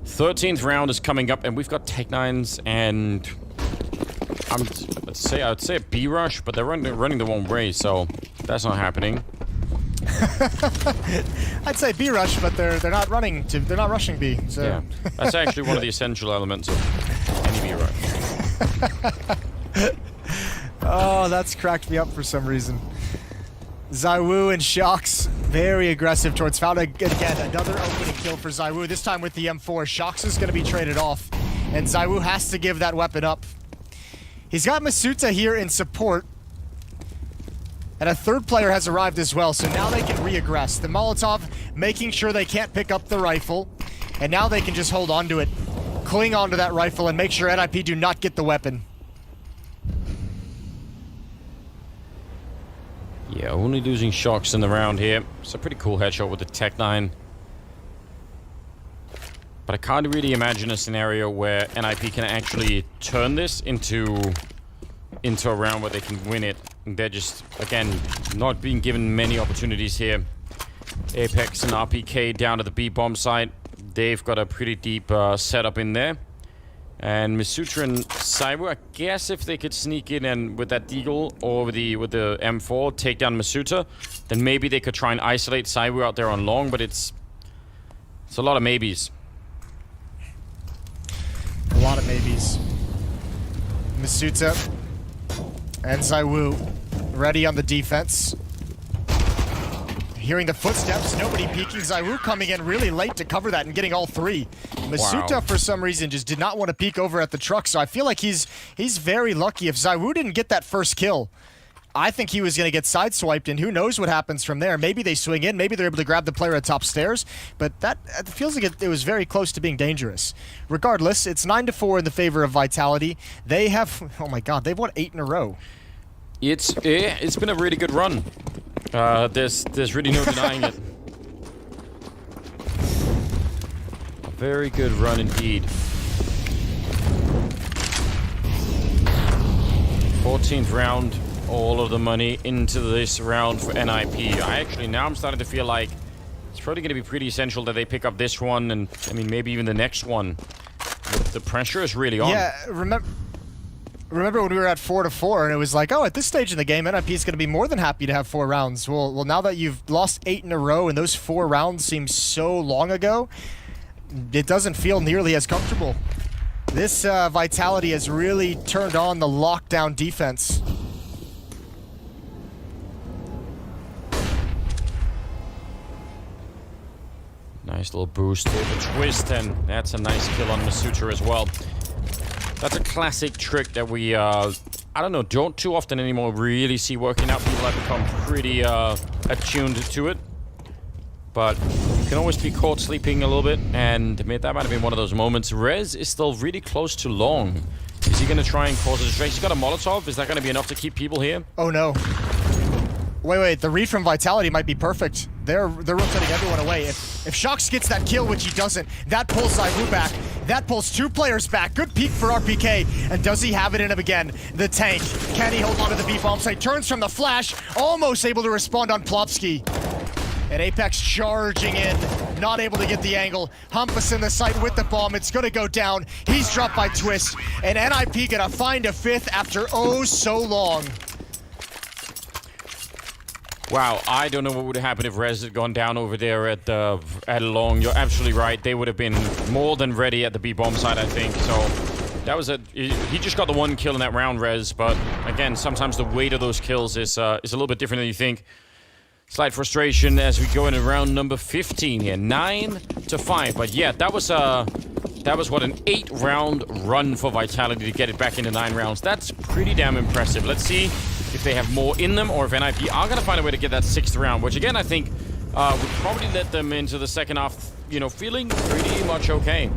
13th round is coming up, and we've got Tech9s, and I would say a B rush, but they're running the wrong way, so that's not happening. I'd say B rush, but they're not rushing B. So. Yeah, that's actually one of the essential elements of any B rush. Oh, that's cracked me up for some reason. ZywOo and Shox very aggressive towards Found. Again, another opening kill for ZywOo, this time with the M4. Shox is going to be traded off, and ZywOo has to give that weapon up. He's got Masuta here in support, and a third player has arrived as well, so now they can re-aggress. The Molotov making sure they can't pick up the rifle, and now they can just hold on to it, cling onto that rifle, and make sure NIP do not get the weapon. Yeah, only losing Shox in the round here. It's a pretty cool headshot with the Tech9. But I can't really imagine a scenario where NIP can actually turn this into a round where they can win it. And they're just, again, not being given many opportunities here. Apex and RPK down to the B bomb site. They've got a pretty deep setup in there. And Masutra and ZywOo, I guess if they could sneak in and with that Deagle or with the M4 take down Masutra, then maybe they could try and isolate ZywOo out there on long, but it's a lot of maybes. A lot of maybes. Masuta and ZywOo ready on the defense. Hearing the footsteps, nobody peeking. ZywOo coming in really late to cover that and getting all three. Masuta, for some reason, just did not want to peek over at the truck, so I feel like he's very lucky. If ZywOo didn't get that first kill, I think he was going to get sideswiped, and who knows what happens from there. Maybe they swing in, maybe they're able to grab the player at top stairs, but that it feels like it was very close to being dangerous. Regardless, it's 9-4 in the favor of Vitality. They have, oh my god, they've won 8 in a row. It's been a really good run. There's really no denying it. A very good run indeed. 14th round, all of the money into this round for NIP. Now I'm starting to feel like it's probably going to be pretty essential that they pick up this one, and I mean maybe even the next one. The pressure is really on. Yeah, remember when we were at 4-4 and it was like, oh, at this stage in the game, NIP is going to be more than happy to have 4 rounds. Well, now that you've lost 8 in a row and those 4 rounds seem so long ago, it doesn't feel nearly as comfortable. This Vitality has really turned on the lockdown defense. Nice little boost with the twist, and that's a nice kill on Masutra as well. That's a classic trick that we, I don't know, don't too often anymore really see working out. People have become pretty attuned to it. But you can always be caught sleeping a little bit, and that might have been one of those moments. Rez is still really close to long. Is he going to try and cause a distraction? He's got a Molotov. Is that going to be enough to keep people here? Oh no. Wait, the read from Vitality might be perfect. They're rotating everyone away. If Shox gets that kill, which he doesn't, that pulls ZywOo back. That pulls 2 players back. Good peek for RPK. And does he have it in him again? The tank. Can he hold on to the B bomb site? Turns from the flash. Almost able to respond on Plopsky. And Apex charging in. Not able to get the angle. Humpus in the site with the bomb. It's going to go down. He's dropped by Twist. And NIP going to find a 5th after oh so long. Wow, I don't know what would have happened if Rez had gone down over there at long. You're absolutely right. They would have been more than ready at the B bomb side, I think. So That was he just got the one kill in that round, Rez, but again, sometimes the weight of those kills is a little bit different than you think. Slight frustration as we go into round number 15 here. 9-5, but yeah, that was what, an 8-round run for Vitality to get it back into 9 rounds. That's pretty damn impressive. Let's see if they have more in them or if NIP are going to find a way to get that 6th round, which again, I think would probably let them into the second half, you know, feeling pretty much okay.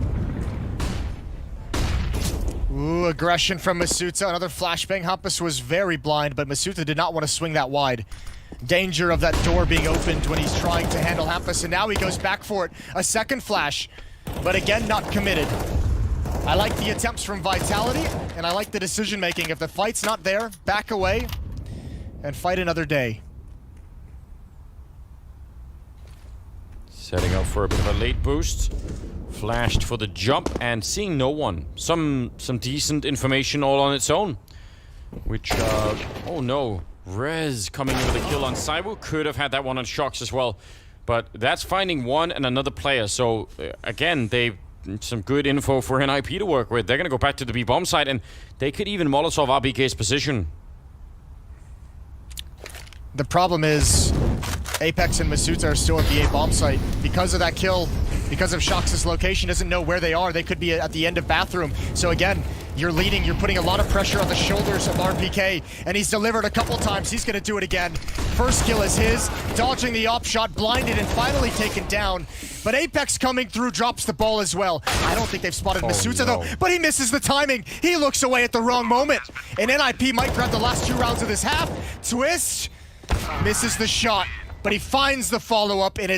Ooh, aggression from Masuta. Another flashbang. Hampus was very blind, but Masuta did not want to swing that wide. Danger of that door being opened when he's trying to handle Hampus, and now he goes back for it. A second flash, but again, not committed. I like the attempts from Vitality, and I like the decision-making. If the fight's not there, back away and fight another day. Setting up for a bit of a late boost. Flashed for the jump and seeing no one. Some decent information all on its own. Which, oh no. Rez coming in with a kill on Saibu. Could have had that one on Shox as well. But that's finding one and another player. So, again, some good info for NIP to work with. They're going to go back to the B-bomb side, and they could even Molotov RBK's position. The problem is Apex and Masuta are still at the A-bomb site. Because of that kill, because of Shox's location, doesn't know where they are. They could be at the end of bathroom. So again, you're leading, you're putting a lot of pressure on the shoulders of RPK, and he's delivered a couple times. He's gonna do it again. First kill is his, dodging the op shot, blinded and finally taken down. But Apex coming through drops the ball as well. I don't think they've spotted Masuta though, but he misses the timing. He looks away at the wrong moment. And NIP might grab the last 2 rounds of this half. Twist, misses the shot, but he finds the follow-up, and